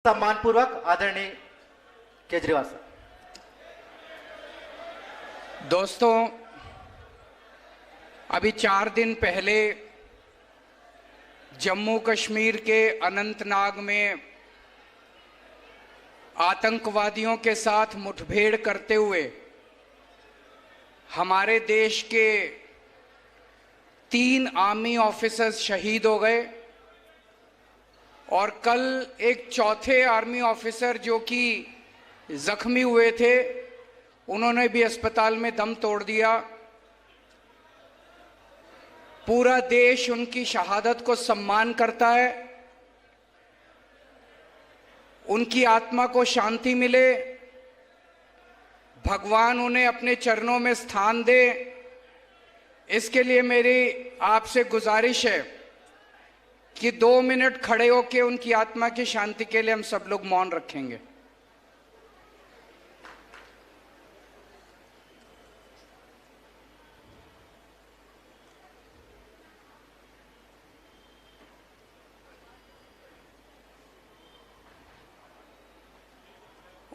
सम्मानपूर्वक आदरणीय केजरीवाल साहब। दोस्तों, अभी 4 दिन पहले जम्मू कश्मीर के अनंतनाग में आतंकवादियों के साथ मुठभेड़ करते हुए हमारे देश के 3 आर्मी ऑफिसर्स शहीद हो गए और कल एक चौथे आर्मी ऑफिसर जो कि जख्मी हुए थे, उन्होंने भी अस्पताल में दम तोड़ दिया। पूरा देश उनकी शहादत को सम्मान करता है। उनकी आत्मा को शांति मिले, भगवान उन्हें अपने चरणों में स्थान दे, इसके लिए मेरी आपसे गुजारिश है कि 2 मिनट खड़े होकर उनकी आत्मा की शांति के लिए हम सब लोग मौन रखेंगे।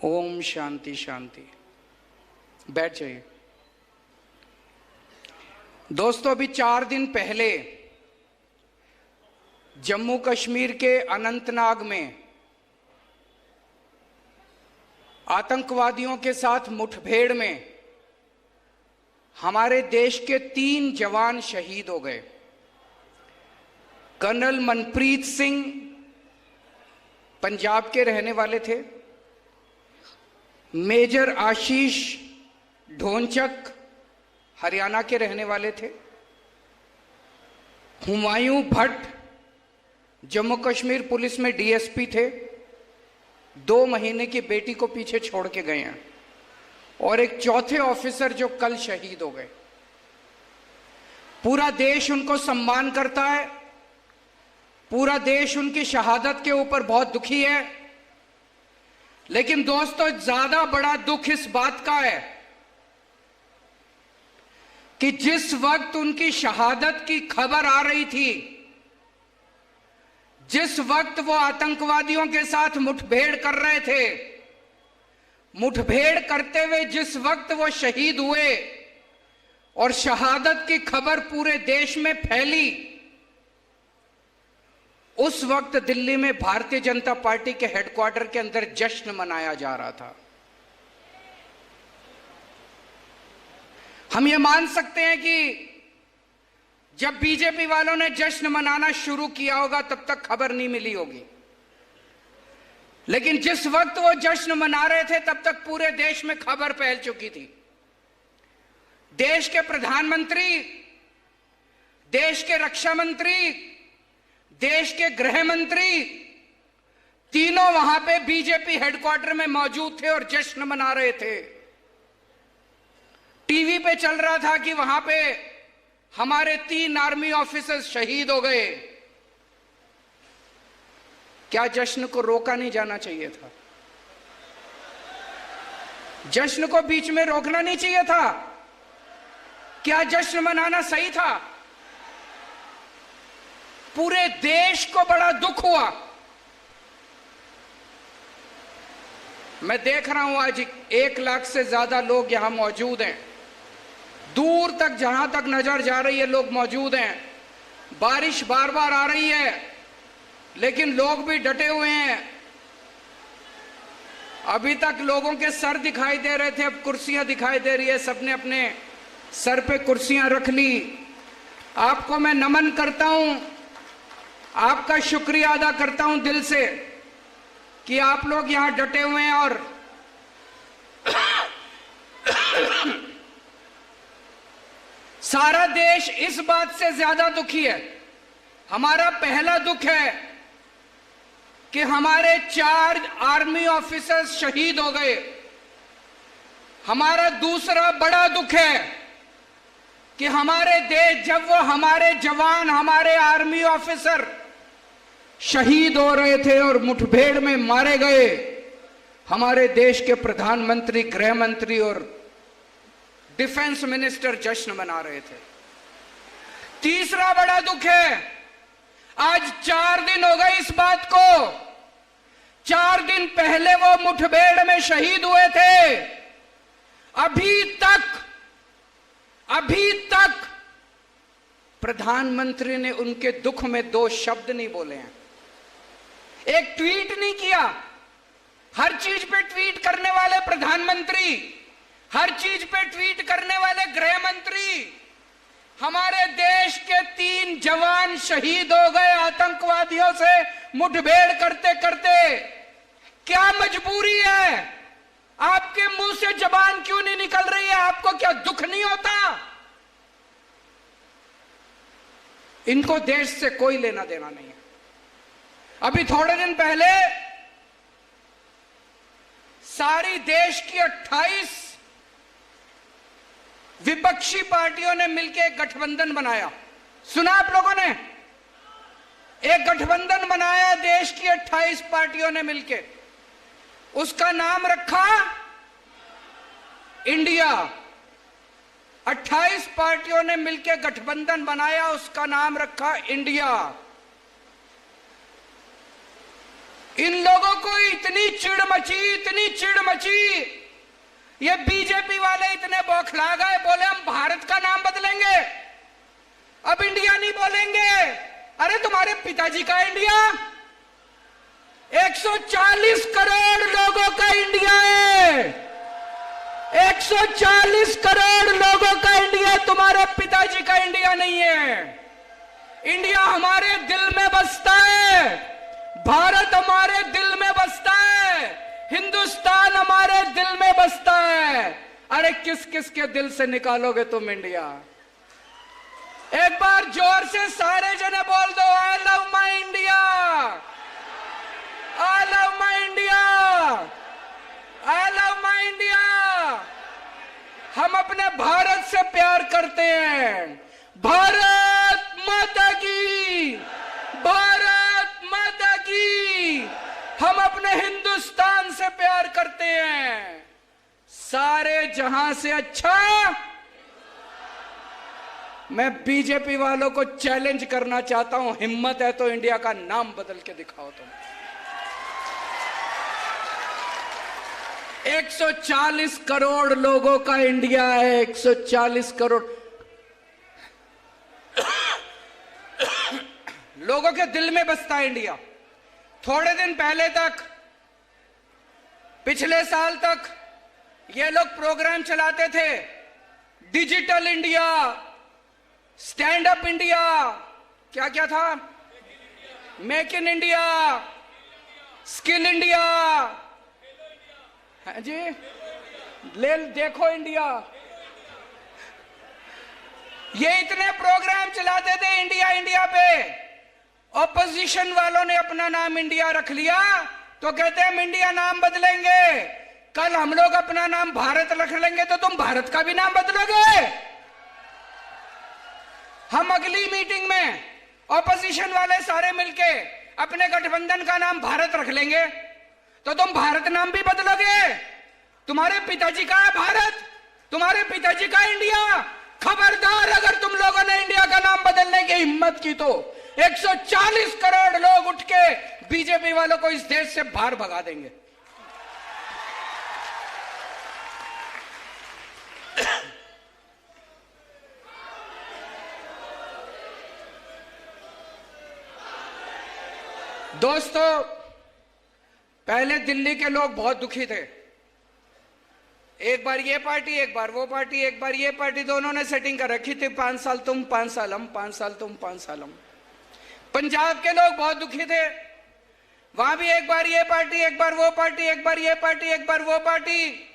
ओम शांति शांति। बैठ जाइए। दोस्तों, अभी 4 दिन पहले जम्मू कश्मीर के अनंतनाग में आतंकवादियों के साथ मुठभेड़ में हमारे देश के 3 जवान शहीद हो गए। कर्नल मनप्रीत सिंह पंजाब के रहने वाले थे, मेजर आशीष ढोंचक हरियाणा के रहने वाले थे, हुमायूं भट्ट जम्मू कश्मीर पुलिस में डीएसपी थे, 2 महीने की बेटी को पीछे छोड़ के गए हैं, और एक चौथे ऑफिसर जो कल शहीद हो गए। पूरा देश उनको सम्मान करता है, पूरा देश उनकी शहादत के ऊपर बहुत दुखी है। लेकिन दोस्तों, ज्यादा बड़ा दुख इस बात का है कि जिस वक्त उनकी शहादत की खबर आ रही थी, जिस वक्त वो आतंकवादियों के साथ मुठभेड़ कर रहे थे, मुठभेड़ करते हुए जिस वक्त वो शहीद हुए और शहादत की खबर पूरे देश में फैली, उस वक्त दिल्ली में भारतीय जनता पार्टी के हेडक्वार्टर के अंदर जश्न मनाया जा रहा था। हम ये मान सकते हैं कि जब बीजेपी वालों ने जश्न मनाना शुरू किया होगा तब तक खबर नहीं मिली होगी, लेकिन जिस वक्त वो जश्न मना रहे थे तब तक पूरे देश में खबर फैल चुकी थी। देश के प्रधानमंत्री, देश के रक्षा मंत्री, देश के गृह मंत्री, तीनों वहां पे बीजेपी हेडक्वार्टर में मौजूद थे और जश्न मना रहे थे। टीवी पे चल रहा था कि वहां पे हमारे 3 आर्मी ऑफिसर्स शहीद हो गए। क्या जश्न को रोका नहीं जाना चाहिए था? जश्न को बीच में रोकना नहीं चाहिए था? क्या जश्न मनाना सही था? पूरे देश को बड़ा दुख हुआ। मैं देख रहा हूं आज 1 लाख से ज्यादा लोग यहां मौजूद हैं। दूर तक, जहां तक नजर जा रही है, लोग मौजूद हैं। बारिश बार बार आ रही है, लेकिन लोग भी डटे हुए हैं। अभी तक लोगों के सर दिखाई दे रहे थे, अब कुर्सियां दिखाई दे रही है। सबने अपने सर पे कुर्सियां रख ली। आपको मैं नमन करता हूं, आपका शुक्रिया अदा करता हूं दिल से कि आप लोग यहां डटे हुए हैं। और सारा देश इस बात से ज्यादा दुखी है। हमारा पहला दुख है कि हमारे 4 आर्मी ऑफिसर्स शहीद हो गए। हमारा दूसरा बड़ा दुख है कि हमारे देश, जब वो हमारे जवान, हमारे आर्मी ऑफिसर शहीद हो रहे थे और मुठभेड़ में मारे गए, हमारे देश के प्रधानमंत्री, गृह मंत्री और डिफेंस मिनिस्टर जश्न मना रहे थे। तीसरा बड़ा दुख है, आज 4 दिन हो गए इस बात को 4 दिन पहले वो मुठभेड़ में शहीद हुए थे। अभी तक प्रधानमंत्री ने उनके दुख में 2 शब्द नहीं बोले हैं, एक ट्वीट नहीं किया। हर चीज पे ट्वीट करने वाले प्रधानमंत्री, हर चीज पे ट्वीट करने वाले गृह मंत्री, हमारे देश के 3 जवान शहीद हो गए आतंकवादियों से मुठभेड़ करते करते। क्या मजबूरी है? आपके मुंह से जबान क्यों नहीं निकल रही है? आपको क्या दुख नहीं होता? इनको देश से कोई लेना देना नहीं है। अभी थोड़े दिन पहले सारी देश की 28 विपक्षी पार्टियों ने मिलकर एक गठबंधन बनाया। सुना आप लोगों ने? एक गठबंधन बनाया देश की 28 पार्टियों ने मिलकर, उसका नाम रखा इंडिया। 28 पार्टियों ने मिलकर गठबंधन बनाया, उसका नाम रखा इंडिया। इन लोगों को इतनी चिढ़ मची, ये बीजेपी वाले इतने बौखला गए, बोले हम भारत का नाम बदलेंगे, अब इंडिया नहीं बोलेंगे। अरे तुम्हारे पिताजी का इंडिया, 140 करोड़ लोगों का इंडिया है, 140 करोड़ लोगों का इंडिया, तुम्हारे पिताजी का इंडिया नहीं है। इंडिया हमारे दिल में बसता है, भारत हमारे दिल में बसता है, हिंदुस्तान हमारे दिल में बसता है। अरे किस किस के दिल से निकालोगे तुम इंडिया? एक बार जोर से सारे जने बोल दो, I love my India, I love my India, I love my India. हम अपने भारत से प्यार करते हैं। भारत माता की, भारत माता की। हम अपने हिंदुस्तान से प्यार करते हैं। सारे जहां से अच्छा। मैं बीजेपी वालों को चैलेंज करना चाहता हूं, हिम्मत है तो इंडिया का नाम बदल के दिखाओ तुम। 140 करोड़ लोगों का इंडिया है, 140 करोड़ लोगों के दिल में बसता है इंडिया। थोड़े दिन पहले तक, पिछले साल तक ये लोग प्रोग्राम चलाते थे, digital India, stand up India, क्या क्या था, make in India, skill India, है जी, ले देखो इंडिया। ये इतने प्रोग्राम चलाते थे इंडिया इंडिया पे। ऑपोजिशन वालों ने अपना नाम इंडिया रख लिया तो कहते हैं हम इंडिया नाम बदलेंगे। कल हम लोग अपना नाम भारत रख लेंगे तो तुम भारत का भी नाम बदलोगे। हम अगली मीटिंग में ऑपोजिशन वाले सारे मिलके अपने गठबंधन का नाम भारत रख लेंगे तो तुम भारत नाम भी बदलोगे। तुम्हारे पिताजी का है भारत, तुम्हारे पिताजी का इंडिया। खबरदार अगर तुम लोगों ने इंडिया का नाम बदलने की हिम्मत की तो 140 करोड़ लोग उठ के बीजेपी वालों को इस देश से बाहर भगा देंगे। दोस्तों, पहले दिल्ली के लोग बहुत दुखी थे। एक बार ये पार्टी, एक बार वो पार्टी, एक बार ये पार्टी, दोनों ने सेटिंग कर रखी थी, 5 साल तुम, 5 साल हम, 5 साल तुम, 5 साल हम। पंजाब के लोग बहुत दुखी थे, वहां भी एक बार ये पार्टी, एक बार वो पार्टी, एक बार ये पार्टी, एक बार वो पार्टी।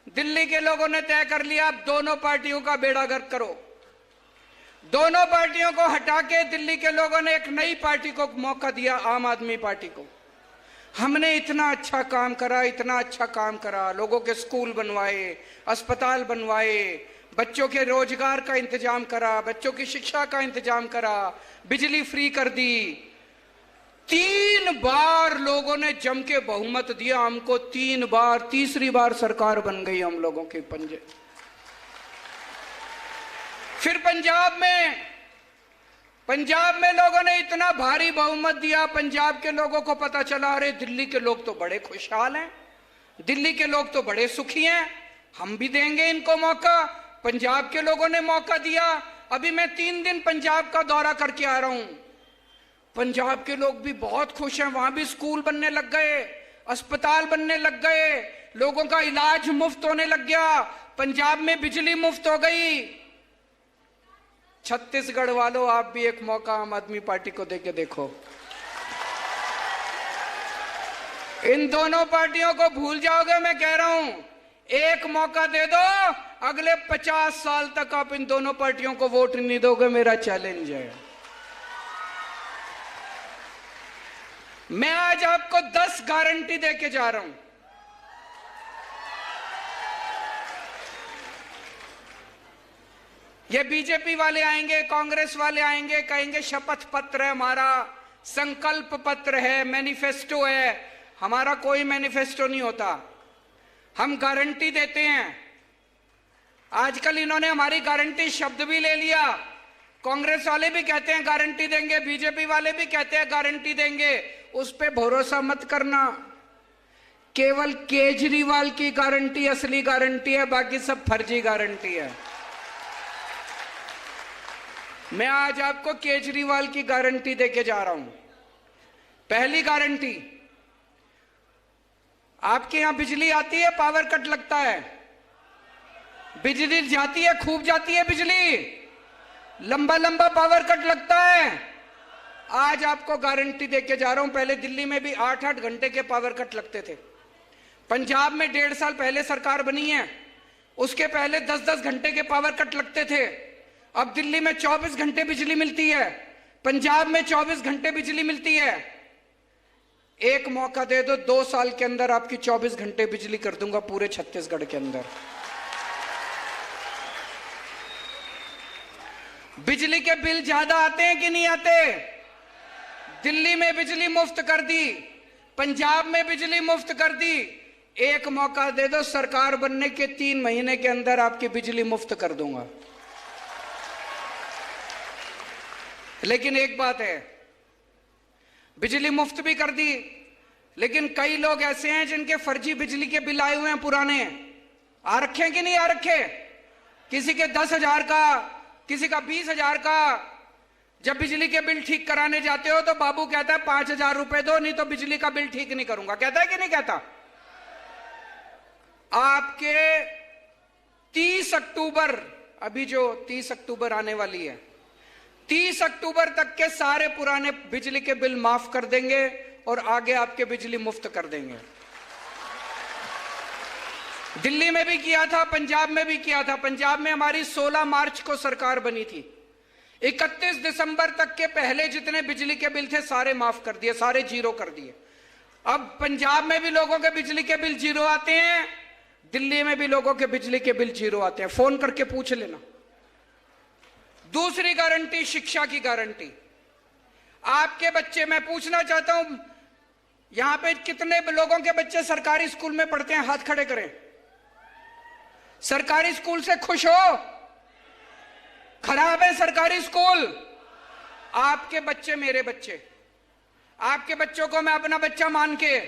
दिल्ली के लोगों ने तय कर लिया अब दोनों पार्टियों का बेड़ा गर्क करो। दोनों पार्टियों को हटा के दिल्ली के लोगों ने एक नई पार्टी को मौका दिया, आम आदमी पार्टी को। हमने इतना अच्छा काम करा, इतना अच्छा काम करा, लोगों के स्कूल बनवाए, अस्पताल बनवाए, बच्चों के रोजगार का इंतजाम करा, बच्चों की शिक्षा का इंतजाम करा, बिजली फ्री कर दी। 3 बार लोगों ने जम के बहुमत दिया हमको, 3 बार, तीसरी बार सरकार बन गई हम लोगों के पंजे। फिर पंजाब में पंजाब में लोगों ने इतना भारी बहुमत दिया, पंजाब के लोगों को पता चला अरे दिल्ली के लोग तो बड़े खुशहाल हैं, दिल्ली के लोग तो बड़े सुखी हैं, हम भी देंगे इनको मौका। पंजाब के लोगों ने मौका दिया। अभी मैं 3 दिन पंजाब का दौरा करके आ रहा हूं। पंजाब के लोग भी बहुत खुश हैं, वहां भी स्कूल बनने लग गए, अस्पताल बनने लग गए, लोगों का इलाज मुफ्त होने लग गया, पंजाब में बिजली मुफ्त हो गई। छत्तीसगढ़ वालों, आप भी एक मौका आम आदमी पार्टी को देके देखो। इन दोनों पार्टियों को भूल जाओगे, मैं कह रहा हूं। एक मौका दे दो, अगले 50 साल तक आप इन दोनों पार्टियों को वोट नहीं दोगे, मेरा चैलेंज है। मैं आज आपको 10 गारंटी देके जा रहा हूं। ये बीजेपी वाले आएंगे, कांग्रेस वाले आएंगे, कहेंगे शपथ पत्र है हमारा, संकल्प पत्र है, मैनिफेस्टो है। हमारा कोई मैनिफेस्टो नहीं होता, हम गारंटी देते हैं। आजकल इन्होंने हमारी गारंटी शब्द भी ले लिया। कांग्रेस वाले भी कहते हैं गारंटी देंगे, बीजेपी वाले भी कहते हैं गारंटी देंगे। उस पे भरोसा मत करना। केवल केजरीवाल की गारंटी असली गारंटी है, बाकी सब फर्जी गारंटी है। मैं आज आपको केजरीवाल की गारंटी देके जा रहा हूं। पहली गारंटी, आपके यहां बिजली आती है, पावर कट लगता है, बिजली जाती है, खूब जाती है बिजली, लंबा लंबा पावर कट लगता है। आज आपको गारंटी देके जा रहा हूं। पहले दिल्ली में भी 8-8 घंटे के पावर कट लगते थे। पंजाब में 1.5 साल पहले सरकार बनी है, उसके पहले 10-10 घंटे के पावर कट लगते थे। अब दिल्ली में 24 घंटे बिजली मिलती है, पंजाब में 24 घंटे बिजली मिलती है। एक मौका दे दो, 2 साल के अंदर आपकी 24 घंटे बिजली कर दूंगा पूरे छत्तीसगढ़ के अंदर। बिजली के बिल ज्यादा आते हैं कि नहीं आते? दिल्ली में बिजली मुफ्त कर दी, पंजाब में बिजली मुफ्त कर दी। एक मौका दे दो, सरकार बनने के 3 महीने के अंदर आपकी बिजली मुफ्त कर दूंगा। लेकिन एक बात है, बिजली मुफ्त भी कर दी, लेकिन कई लोग ऐसे हैं जिनके फर्जी बिजली के बिल आए हुए हैं, पुराने आ रखे हैं कि नहीं आ रखे? किसी के 10,000 का, किसी का 20,000 का। जब बिजली के बिल ठीक कराने जाते हो तो बाबू कहता है 5,000 रुपए दो, नहीं तो बिजली का बिल ठीक नहीं करूंगा। कहता है कि नहीं कहता? आपके 30 अक्टूबर, अभी जो 30 अक्टूबर आने वाली है, 30 अक्टूबर तक के सारे पुराने बिजली के बिल माफ कर देंगे और आगे आपके बिजली मुफ्त कर देंगे। दिल्ली में भी किया था, पंजाब में भी किया था। पंजाब में हमारी 16 मार्च को सरकार बनी थी। 31 दिसंबर तक के पहले जितने बिजली के बिल थे सारे माफ कर दिए, सारे जीरो कर दिए। अब पंजाब में भी लोगों के बिजली के बिल जीरो आते हैं, दिल्ली में भी लोगों के बिजली के बिल जीरो आते हैं। फोन करके पूछ लेना। दूसरी गारंटी, शिक्षा की गारंटी। आपके बच्चे, मैं पूछना चाहता हूं, यहां पे कितने लोगों के बच्चे सरकारी स्कूल में पढ़ते हैं? हाथ खड़े करें। सरकारी स्कूल से खुश हो? खराब है सरकारी स्कूल? आपके बच्चे मेरे बच्चे, आपके बच्चों को मैं अपना बच्चा मान के,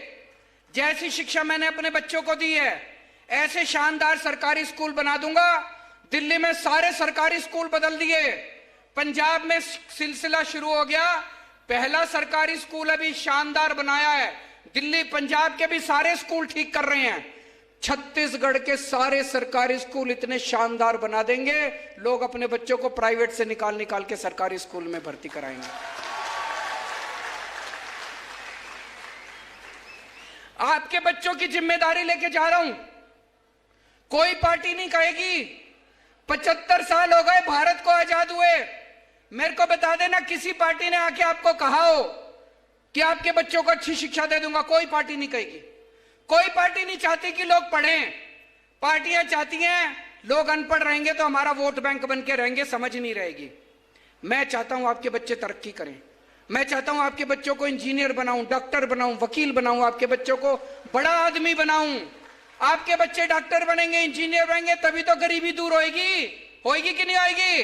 जैसी शिक्षा मैंने अपने बच्चों को दी है, ऐसे शानदार सरकारी स्कूल बना दूंगा। दिल्ली में सारे सरकारी स्कूल बदल दिए, पंजाब में सिलसिला शुरू हो गया। पहला सरकारी स्कूल अभी शानदार बनाया है, दिल्ली पंजाब के भी सारे स्कूल ठीक कर रहे हैं। छत्तीसगढ़ के सारे सरकारी स्कूल इतने शानदार बना देंगे, लोग अपने बच्चों को प्राइवेट से निकाल निकाल के सरकारी स्कूल में भर्ती कराएंगे। आपके बच्चों की जिम्मेदारी लेके जा रहा हूं। कोई पार्टी नहीं कहेगी 75 साल हो गए भारत को आजाद हुए, मेरे को बता देना किसी पार्टी ने आके आपको कहा हो कि आपके बच्चों को अच्छी शिक्षा दे दूंगा। कोई पार्टी नहीं कहेगी। कोई पार्टी नहीं चाहती कि लोग पढ़ें। पार्टियां चाहती हैं लोग अनपढ़ रहेंगे तो हमारा वोट बैंक बन के रहेंगे, समझ नहीं रहेगी। मैं चाहता हूं आपके बच्चे तरक्की करें। मैं चाहता हूं आपके बच्चों को इंजीनियर बनाऊं, डॉक्टर बनाऊं, वकील बनाऊं, आपके बच्चों को बड़ा आदमी बनाऊं। आपके बच्चे डॉक्टर बनेंगे, इंजीनियर बनेंगे, तभी तो गरीबी दूर होएगी। होएगी कि नहीं होएगी?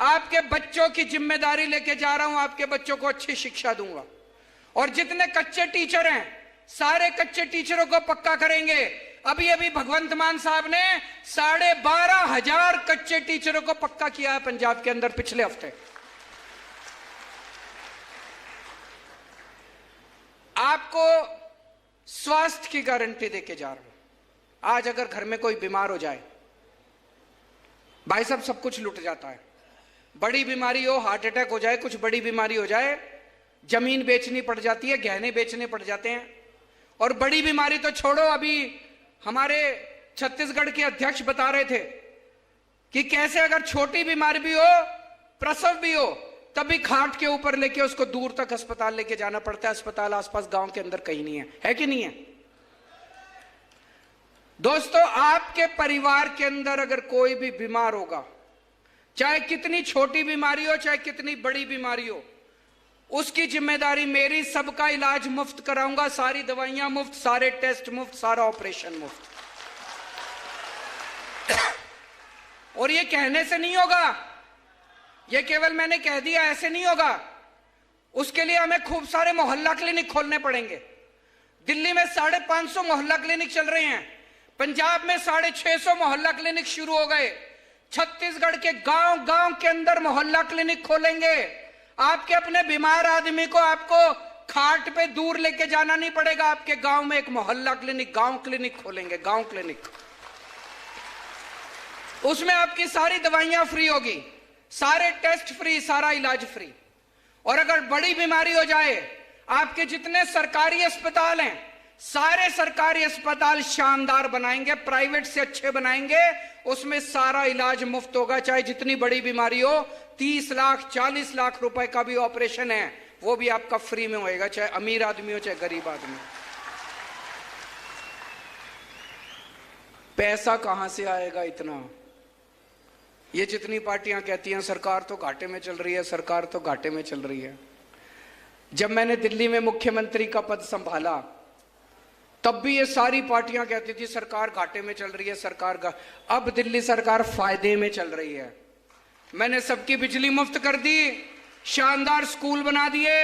आपके बच्चों की जिम्मेदारी लेके जा रहा हूं, आपके बच्चों को अच्छी शिक्षा दूंगा। और जितने कच्चे टीचर हैं, सारे कच्चे टीचरों को पक्का करेंगे। अभी अभी भगवंत मान साहब ने 12,500 कच्चे टीचरों को पक्का किया है पंजाब के अंदर पिछले हफ्ते। आपको स्वास्थ्य की गारंटी देके जा रहा हूं। आज अगर घर में कोई बीमार हो जाए, भाई साहब सब कुछ लुट जाता है। बड़ी बीमारी हो, हार्ट अटैक हो जाए, कुछ बड़ी बीमारी हो जाए, जमीन बेचनी पड़ जाती है, गहने बेचने पड़ जाते हैं। और बड़ी बीमारी तो छोड़ो, अभी हमारे छत्तीसगढ़ के अध्यक्ष बता रहे थे कि कैसे अगर छोटी बीमारी भी हो, प्रसव भी हो, तभी खाट के ऊपर लेके उसको दूर तक अस्पताल लेके जाना पड़ता है। अस्पताल आसपास गांव के अंदर कहीं नहीं है कि नहीं है? दोस्तों, आपके परिवार के अंदर अगर कोई भी बीमार होगा, चाहे कितनी छोटी बीमारी हो, चाहे कितनी बड़ी बीमारी हो, उसकी जिम्मेदारी मेरी। सबका इलाज मुफ्त कराऊंगा, सारी दवाइयां मुफ्त, सारे टेस्ट मुफ्त, सारा ऑपरेशन मुफ्त। और ये कहने से नहीं होगा, ये केवल मैंने कह दिया, ऐसे नहीं होगा। उसके लिए हमें खूब सारे मोहल्ला क्लिनिक खोलने पड़ेंगे। दिल्ली में 550 मोहल्ला क्लिनिक चल रहे हैं, पंजाब में 650 मोहल्ला क्लिनिक शुरू हो गए। छत्तीसगढ़ के गांव गांव के अंदर मोहल्ला क्लिनिक खोलेंगे। आपके अपने बीमार आदमी को आपको खाट पे दूर लेके जाना नहीं पड़ेगा। आपके गांव में एक मोहल्ला क्लिनिक, गांव क्लिनिक खोलेंगे, गांव क्लिनिक। उसमें आपकी सारी दवाइयां फ्री होगी, सारे टेस्ट फ्री, सारा इलाज फ्री। और अगर बड़ी बीमारी हो जाए, आपके जितने सरकारी अस्पताल हैं, सारे सरकारी अस्पताल शानदार बनाएंगे, प्राइवेट से अच्छे बनाएंगे, उसमें सारा इलाज मुफ्त होगा। चाहे जितनी बड़ी बीमारी हो, 30 लाख 40 लाख रुपए का भी ऑपरेशन है, वो भी आपका फ्री में होएगा, चाहे अमीर आदमी हो चाहे गरीब आदमी। पैसा कहां से आएगा इतना? ये जितनी पार्टियां कहती हैं सरकार तो घाटे में चल रही है, सरकार तो घाटे में चल रही है। जब मैंने दिल्ली में मुख्यमंत्री का पद संभाला, तब भी ये सारी पार्टियां कहती थी सरकार घाटे में चल रही है, सरकार अब दिल्ली सरकार फायदे में चल रही है। मैंने सबकी बिजली मुफ्त कर दी, शानदार स्कूल बना दिए,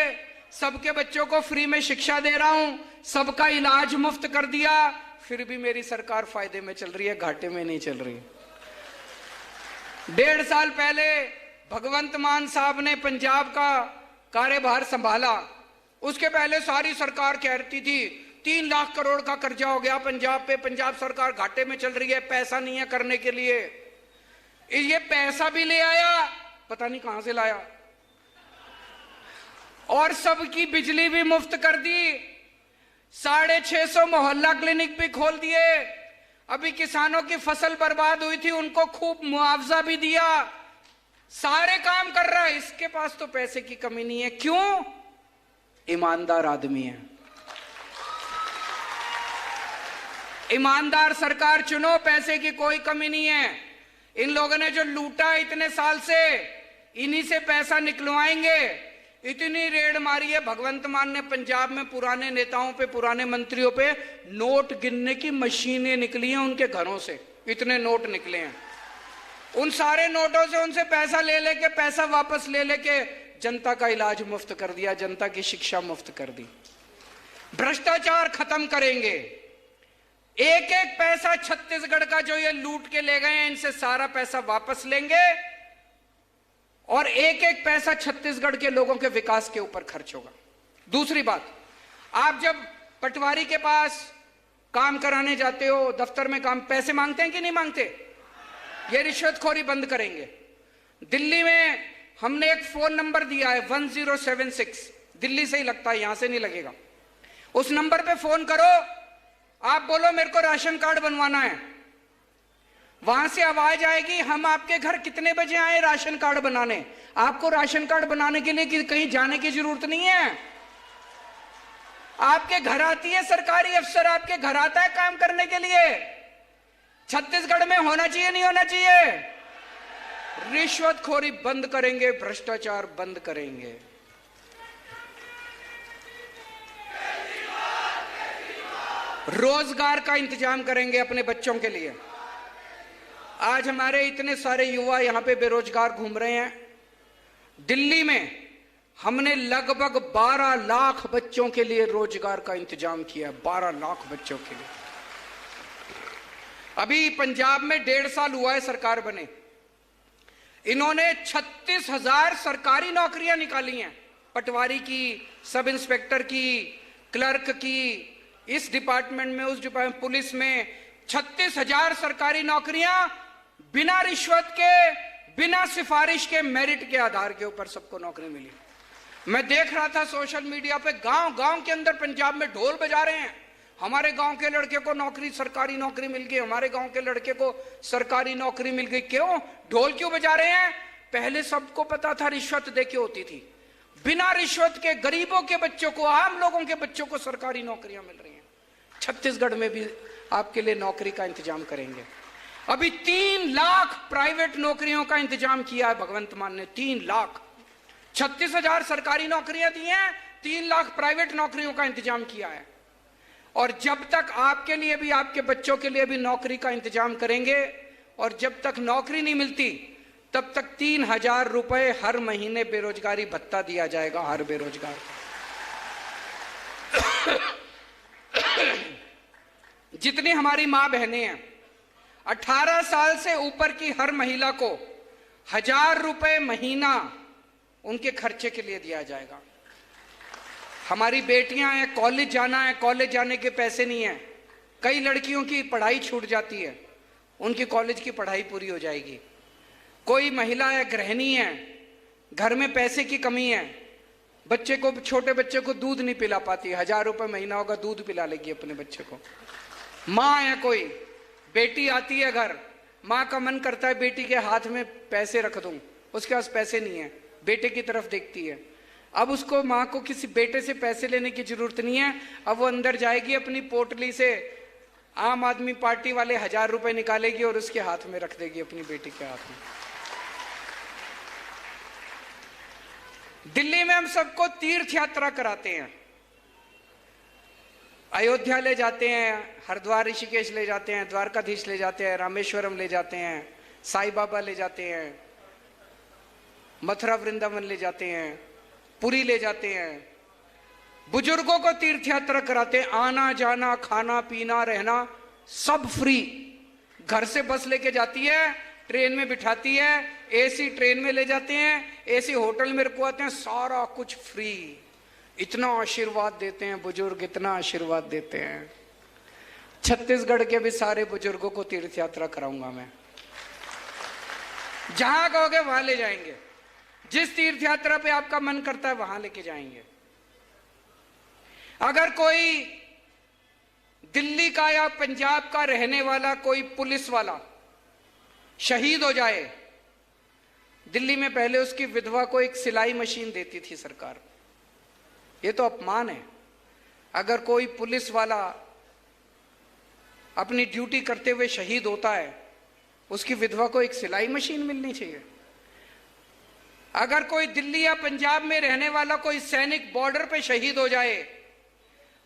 सबके बच्चों को फ्री में शिक्षा दे रहा हूं, सबका इलाज मुफ्त कर दिया। फिर भी मेरी सरकार फायदे में चल रही है, घाटे में नहीं चल रही। 1.5 साल पहले भगवंत मान साहब ने पंजाब का कार्यभार संभाला। उसके पहले सारी सरकार कहती थी 3 लाख करोड़ का कर्जा हो गया पंजाब पे, पंजाब सरकार घाटे में चल रही है, पैसा नहीं है करने के लिए। ये पैसा भी ले आया, पता नहीं कहां से लाया, और सबकी बिजली भी मुफ्त कर दी। 650 मोहल्ला क्लिनिक भी खोल दिए। अभी किसानों की फसल बर्बाद हुई थी, उनको खूब मुआवजा भी दिया। सारे काम कर रहा है। इसके पास तो पैसे की कमी नहीं है। क्यों? ईमानदार आदमी है। ईमानदार सरकार चुनो, पैसे की कोई कमी नहीं है। इन लोगों ने जो लूटा इतने साल से, इन्हीं से पैसा निकलवाएंगे। इतनी रेड मारी है भगवंत मान ने पंजाब में, पुराने नेताओं पे, पुराने मंत्रियों पे नोट गिनने की मशीनें निकली हैं उनके घरों से, इतने नोट निकले हैं। उन सारे नोटों से उनसे पैसा ले लेके, पैसा वापस ले लेके जनता का इलाज मुफ्त कर दिया, जनता की शिक्षा मुफ्त कर दी। भ्रष्टाचार खत्म करेंगे। एक एक पैसा छत्तीसगढ़ का जो ये लूट के ले गए हैं, इनसे सारा पैसा वापस लेंगे और एक एक पैसा छत्तीसगढ़ के लोगों के विकास के ऊपर खर्च होगा। दूसरी बात, आप जब पटवारी के पास काम कराने जाते हो, दफ्तर में काम, पैसे मांगते हैं कि नहीं मांगते? ये रिश्वतखोरी बंद करेंगे। दिल्ली में हमने एक फोन नंबर दिया है 1076, दिल्ली से ही लगता है, यहां से नहीं लगेगा। उस नंबर पे फोन करो, आप बोलो मेरे को राशन कार्ड बनवाना है, वहां से आवाज आएगी हम आपके घर कितने बजे आए राशन कार्ड बनाने। आपको राशन कार्ड बनाने के लिए कहीं जाने की जरूरत नहीं है। आपके घर आती है सरकारी अफसर, आपके घर आता है काम करने के लिए। छत्तीसगढ़ में होना चाहिए नहीं होना चाहिए? रिश्वतखोरी बंद करेंगे, भ्रष्टाचार बंद करेंगे। रोजगार का इंतजाम करेंगे अपने बच्चों के लिए। आज हमारे इतने सारे युवा यहां पे बेरोजगार घूम रहे हैं। दिल्ली में हमने लगभग 12 लाख बच्चों के लिए रोजगार का इंतजाम किया, 12 लाख बच्चों के लिए। अभी पंजाब में 1.5 साल हुआ है सरकार बने, इन्होंने 36,000 सरकारी नौकरियां निकाली हैं, पटवारी की, सब इंस्पेक्टर की, क्लर्क की, इस डिपार्टमेंट में, उस डिपार्टमेंट, पुलिस में 36,000 सरकारी नौकरियां बिना रिश्वत के, बिना सिफारिश के, मेरिट के आधार के ऊपर सबको नौकरी मिली। मैं देख रहा था सोशल मीडिया पे, गांव गांव के अंदर पंजाब में ढोल बजा रहे हैं, हमारे गांव के लड़के को नौकरी, सरकारी नौकरी मिल गई, हमारे गांव के लड़के को सरकारी नौकरी मिल गई। क्यों ढोल क्यों बजा रहे हैं? पहले सबको पता था रिश्वत देके होती थी, बिना रिश्वत के गरीबों के बच्चों को, आम लोगों के बच्चों को सरकारी नौकरियां मिल रही हैं। छत्तीसगढ़ में भी आपके लिए नौकरी का इंतजाम करेंगे। अभी 3 लाख प्राइवेट नौकरियों का इंतजाम किया है भगवंत मान ने, 3 लाख। 36,000 सरकारी नौकरियां दी हैं, 3 लाख प्राइवेट नौकरियों का इंतजाम किया है। और जब तक आपके लिए भी, आपके बच्चों के लिए भी नौकरी का इंतजाम करेंगे, और जब तक नौकरी नहीं मिलती तब तक 3,000 रुपए हर महीने बेरोजगारी भत्ता दिया जाएगा हर बेरोजगार को। जितनी हमारी मां बहनें हैं, 18 साल से ऊपर की हर महिला को 1,000 रुपए महीना उनके खर्चे के लिए दिया जाएगा। हमारी बेटियां हैं, कॉलेज जाना है, कॉलेज जाने के पैसे नहीं है, कई लड़कियों की पढ़ाई छूट जाती है, उनकी कॉलेज की पढ़ाई पूरी हो जाएगी। कोई महिला है, गृहिणी है, घर में पैसे की कमी है, बच्चे को, छोटे बच्चे को दूध नहीं पिला पाती, 1,000 रुपए महीना होगा, दूध पिला लेगी अपने बच्चे को। माँ है, कोई बेटी आती है घर, माँ का मन करता है बेटी के हाथ में पैसे रख दूं, उसके पास पैसे नहीं है, बेटे की तरफ देखती है। अब उसको, माँ को किसी बेटे से पैसे लेने की जरूरत नहीं है, अब वो अंदर जाएगी, अपनी पोटली से आम आदमी पार्टी वाले 1,000 रुपए निकालेगी और उसके हाथ में रख देगी, अपनी बेटी के हाथ में। दिल्ली में हम सबको तीर्थ यात्रा कराते हैं, अयोध्या ले जाते हैं, हरिद्वार ऋषिकेश ले जाते हैं, द्वारकाधीश ले जाते हैं, रामेश्वरम ले जाते हैं, साईं बाबा ले जाते हैं, मथुरा वृंदावन ले जाते हैं, पुरी ले जाते हैं। बुजुर्गों को तीर्थ यात्रा कराते हैं, आना जाना, खाना पीना, रहना सब फ्री। घर से बस लेके जाती है, ट्रेन में बिठाती है, एसी ट्रेन में ले जाते हैं, एसी होटल में रुकवाते हैं, सारा कुछ फ्री। इतना आशीर्वाद देते हैं बुजुर्ग, इतना आशीर्वाद देते हैं। छत्तीसगढ़ के भी सारे बुजुर्गों को तीर्थ यात्रा कराऊंगा मैं, जहां कहोगे वहां ले जाएंगे, जिस तीर्थ यात्रा पे आपका मन करता है वहां लेके जाएंगे। अगर कोई दिल्ली का या पंजाब का रहने वाला कोई पुलिस वाला शहीद हो जाए, दिल्ली में पहले उसकी विधवा को एक सिलाई मशीन देती थी सरकार, ये तो अपमान है। अगर कोई पुलिस वाला अपनी ड्यूटी करते हुए शहीद होता है, उसकी विधवा को एक सिलाई मशीन मिलनी चाहिए। अगर कोई दिल्ली या पंजाब में रहने वाला कोई सैनिक बॉर्डर पे शहीद हो जाए,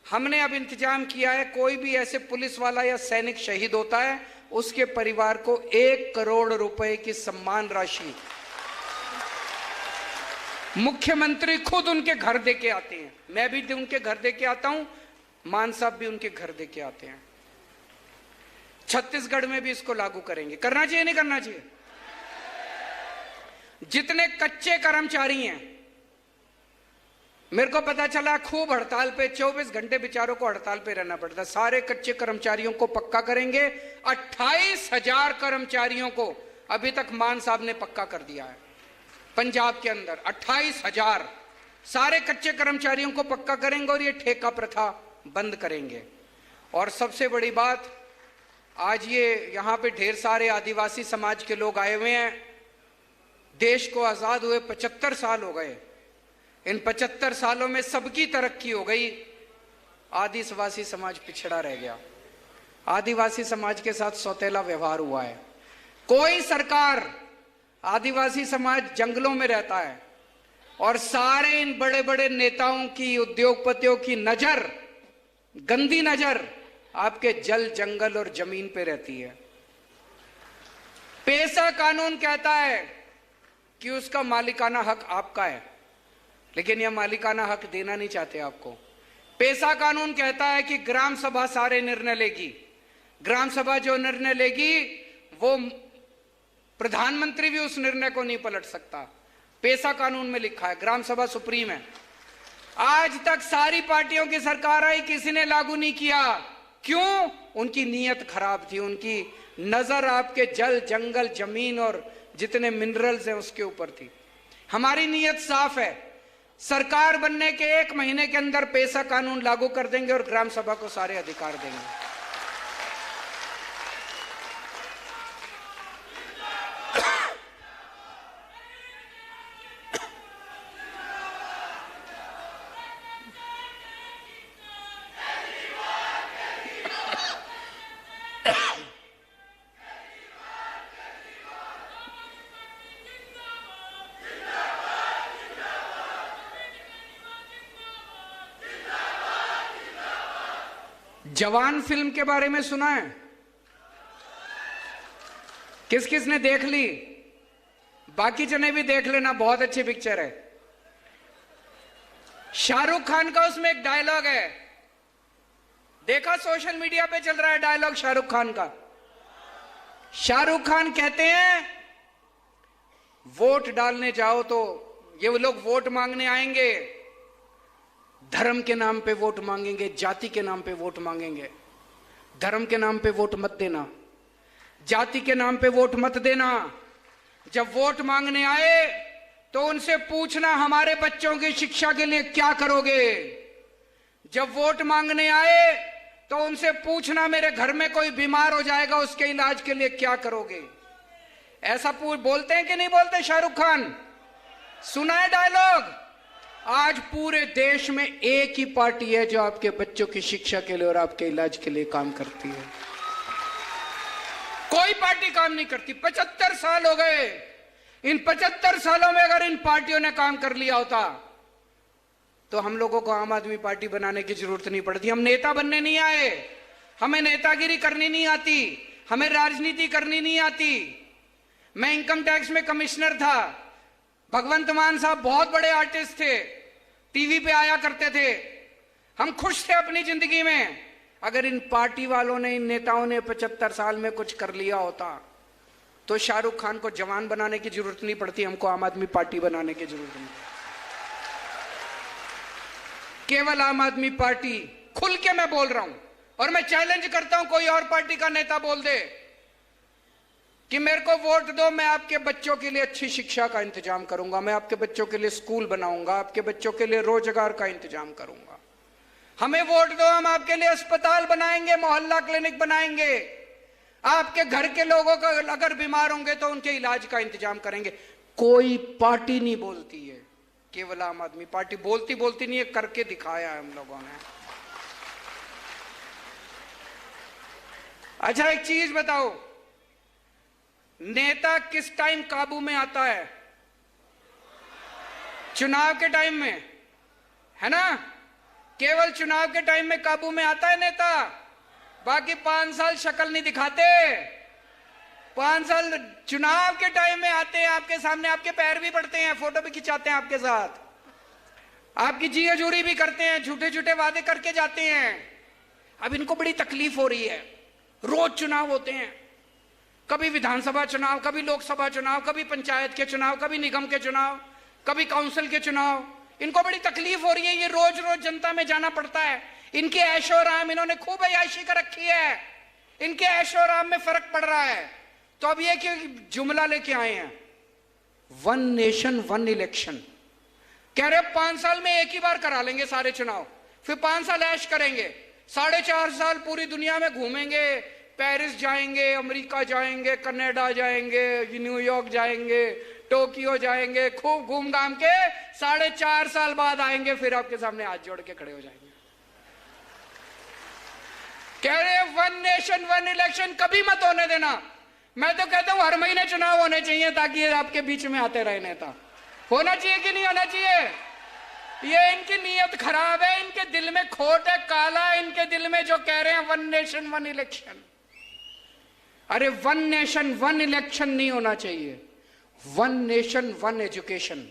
हमने अब इंतजाम किया है, कोई भी ऐसे पुलिस वाला या सैनिक शहीद होता है, उसके परिवार को 1 करोड़ रुपए की सम्मान राशि मुख्यमंत्री खुद उनके घर दे के आते हैं। मैं भी उनके घर दे के आता हूं, मान साहब भी उनके घर दे के आते हैं। छत्तीसगढ़ में भी इसको लागू करेंगे। करना चाहिए नहीं करना चाहिए? जितने कच्चे कर्मचारी हैं, मेरे को पता चला खूब हड़ताल पे, 24 घंटे बेचारों को हड़ताल पे रहना पड़ता, सारे कच्चे कर्मचारियों को पक्का करेंगे। 28,000 कर्मचारियों को अभी तक मान साहब ने पक्का कर दिया है पंजाब के अंदर। 28,000 सारे कच्चे कर्मचारियों को पक्का करेंगे और ये ठेका प्रथा बंद करेंगे। और सबसे बड़ी बात, आज ये यहां पे ढेर सारे आदिवासी समाज के लोग आए हुए हैं। देश को आजाद हुए 75 साल हो गए, इन 75 सालों में सबकी तरक्की हो गई, आदिवासी समाज पिछड़ा रह गया। आदिवासी समाज के साथ सौतेला व्यवहार हुआ है। कोई सरकार, आदिवासी समाज जंगलों में रहता है और सारे इन बड़े बड़े नेताओं की, उद्योगपतियों की नजर, गंदी नजर आपके जल, जंगल और जमीन पे रहती है। पेशा कानून कहता है कि उसका मालिकाना हक आपका है, लेकिन यह मालिकाना हक देना नहीं चाहते आपको। पेशा कानून कहता है कि ग्राम सभा सारे निर्णय लेगी, ग्राम सभा जो निर्णय लेगी वो प्रधानमंत्री भी उस निर्णय को नहीं पलट सकता। पेशा कानून में लिखा है, ग्राम सभा सुप्रीम है। आज तक सारी पार्टियों की सरकार आई, किसी ने लागू नहीं किया। क्यों? उनकी नीयत खराब थी, उनकी नजर आपके जल जंगल जमीन और जितने मिनरल्स हैं उसके ऊपर थी। हमारी नीयत साफ है, सरकार बनने के 1 महीने के अंदर पेशा कानून लागू कर देंगे और ग्राम सभा को सारे अधिकार देंगे। जवान फिल्म के बारे में सुना है? किस किस ने देख ली? बाकी जने भी देख लेना, बहुत अच्छी पिक्चर है। शाहरुख खान का उसमें एक डायलॉग है, देखा सोशल मीडिया पे चल रहा है डायलॉग शाहरुख खान का। शाहरुख खान कहते हैं वोट डालने जाओ तो ये लोग वोट मांगने आएंगे, धर्म के नाम पे वोट मांगेंगे, जाति के नाम पे वोट मांगेंगे। धर्म के नाम पे वोट मत देना, जाति के नाम पे वोट मत देना। जब वोट मांगने आए तो उनसे पूछना हमारे बच्चों की शिक्षा के लिए क्या करोगे। जब वोट मांगने आए तो उनसे पूछना मेरे घर में कोई बीमार हो जाएगा उसके इलाज के लिए क्या करोगे। ऐसा बोलते हैं कि नहीं बोलते शाहरुख खान? सुना है डायलॉग? आज पूरे देश में एक ही पार्टी है जो आपके बच्चों की शिक्षा के लिए और आपके इलाज के लिए काम करती है। कोई पार्टी काम नहीं करती। 75 साल हो गए। इन 75 सालों में अगर इन पार्टियों ने काम कर लिया होता तो हम लोगों को आम आदमी पार्टी बनाने की जरूरत नहीं पड़ती। हम नेता बनने नहीं आए, हमें नेतागिरी करनी नहीं आती, हमें राजनीति करनी नहीं आती। मैं इनकम टैक्स में कमिश्नर था। भगवंत मान साहब बहुत बड़े आर्टिस्ट थे, टीवी पे आया करते थे। हम खुश थे अपनी जिंदगी में। अगर इन पार्टी वालों ने, इन नेताओं ने 75 साल में कुछ कर लिया होता तो शाहरुख खान को जवान बनाने की जरूरत नहीं पड़ती, हमको आम आदमी पार्टी बनाने की जरूरत नहीं। केवल आम आदमी पार्टी, खुल के मैं बोल रहा हूं और मैं चैलेंज करता हूं कोई और पार्टी का नेता बोल दे कि मेरे को वोट दो, मैं आपके बच्चों के लिए अच्छी शिक्षा का इंतजाम करूंगा, मैं आपके बच्चों के लिए स्कूल बनाऊंगा, आपके बच्चों के लिए रोजगार का इंतजाम करूंगा। हमें वोट दो, हम आपके लिए अस्पताल बनाएंगे, मोहल्ला क्लिनिक बनाएंगे, आपके घर के लोगों का अगर बीमार होंगे तो उनके इलाज का इंतजाम करेंगे। कोई पार्टी नहीं बोलती है, केवल आम आदमी पार्टी बोलती नहीं है, करके दिखाया है हम लोगों ने। अच्छा एक चीज बताओ, नेता किस टाइम काबू में आता है? चुनाव के टाइम में, है ना? केवल चुनाव के टाइम में काबू में आता है नेता, बाकी 5 साल शक्ल नहीं दिखाते। 5 साल चुनाव के टाइम में आते हैं, आपके सामने आपके पैर भी पड़ते हैं, फोटो भी खिंचाते हैं आपके साथ, आपकी जी हजूरी भी करते हैं, झूठे झूठे वादे करके जाते हैं। अब इनको बड़ी तकलीफ हो रही है, रोज चुनाव होते हैं, कभी विधानसभा चुनाव, कभी लोकसभा चुनाव, कभी पंचायत के चुनाव, कभी निगम के चुनाव, कभी काउंसिल के चुनाव। इनको बड़ी तकलीफ हो रही है, ये रोज रोज जनता में जाना पड़ता है। इनके ऐशो आराम, इन्होंने खूब अय्याशी कर रखी है, इनके ऐशो आराम में फर्क पड़ रहा है। तो अब ये कि जुमला लेके आए हैं, 1 नेशन 1 इलेक्शन। कह रहे 5 साल में एक ही बार करा लेंगे सारे चुनाव, फिर 5 साल ऐश करेंगे, 4.5 साल पूरी दुनिया में घूमेंगे, पेरिस जाएंगे, अमेरिका जाएंगे, कनाडा जाएंगे, न्यूयॉर्क जाएंगे, टोक्यो जाएंगे, खूब घूम घाम के 4.5 साल बाद आएंगे, फिर आपके सामने हाथ जोड़ के खड़े हो जाएंगे। कह रहे 1 नेशन 1 इलेक्शन कभी मत होने देना। मैं तो कहता हूं हर महीने चुनाव होने चाहिए ताकि आपके बीच में आते रहे नेता। होना चाहिए कि नहीं होना चाहिए? ये इनकी नीयत खराब है, इनके दिल में खोट है, काला है इनके दिल में, जो कह रहे हैं 1 नेशन 1 इलेक्शन। अरे वन नेशन वन इलेक्शन नहीं होना चाहिए, one nation one education,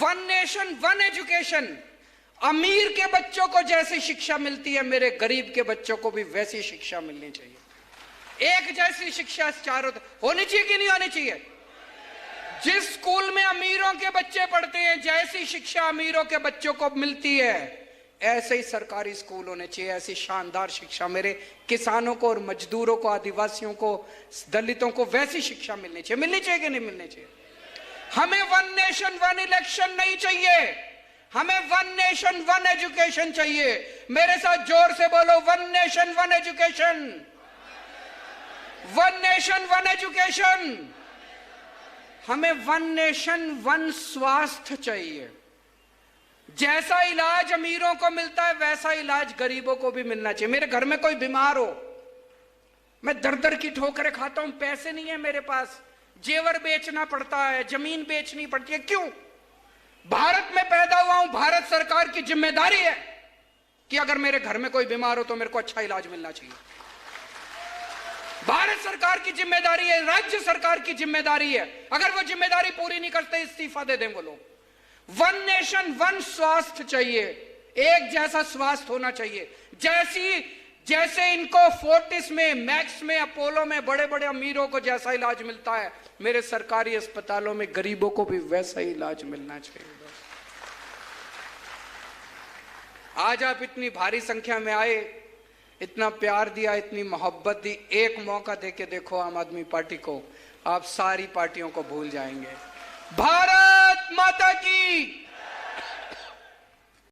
one nation one education. अमीर के बच्चों को जैसी शिक्षा मिलती है, मेरे गरीब के बच्चों को भी वैसी शिक्षा मिलनी चाहिए। एक जैसी शिक्षा चारों होनी चाहिए कि नहीं होनी चाहिए? जिस स्कूल में अमीरों के बच्चे पढ़ते हैं, जैसी शिक्षा अमीरों के बच्चों को मिलती है, ऐसे ही सरकारी स्कूल होने चाहिए। ऐसी शानदार शिक्षा मेरे किसानों को और मजदूरों को, आदिवासियों को, दलितों को वैसी शिक्षा मिलनी चाहिए। मिलनी चाहिए कि नहीं मिलनी चाहिए? हमें वन नेशन वन इलेक्शन नहीं चाहिए, हमें वन नेशन वन एजुकेशन चाहिए। मेरे साथ जोर से बोलो, one nation one education, one nation one education. हमें वन नेशन वन स्वास्थ्य चाहिए। जैसा इलाज अमीरों को मिलता है, वैसा इलाज गरीबों को भी मिलना चाहिए। मेरे घर में कोई बीमार हो, मैं दर दर की ठोकरें खाता हूं, पैसे नहीं है मेरे पास, जेवर बेचना पड़ता है, जमीन बेचनी पड़ती है। क्यों? भारत में पैदा हुआ हूं, भारत सरकार की जिम्मेदारी है कि अगर मेरे घर में कोई बीमार हो तो मेरे को अच्छा इलाज मिलना चाहिए। भारत सरकार की जिम्मेदारी है, राज्य सरकार की जिम्मेदारी है। अगर वो जिम्मेदारी पूरी नहीं करते, इस्तीफा दे दें वो लोग। वन नेशन वन स्वास्थ्य चाहिए, एक जैसा स्वास्थ्य होना चाहिए। जैसे इनको फोर्टिस में, मैक्स में, अपोलो में बड़े बड़े अमीरों को जैसा इलाज मिलता है, मेरे सरकारी अस्पतालों में गरीबों को भी वैसा ही इलाज मिलना चाहिए। आज आप इतनी भारी संख्या में आए, इतना प्यार दिया, इतनी मोहब्बत दी। एक मौका देके देखो आम आदमी पार्टी को, आप सारी पार्टियों को भूल जाएंगे। भारत माता की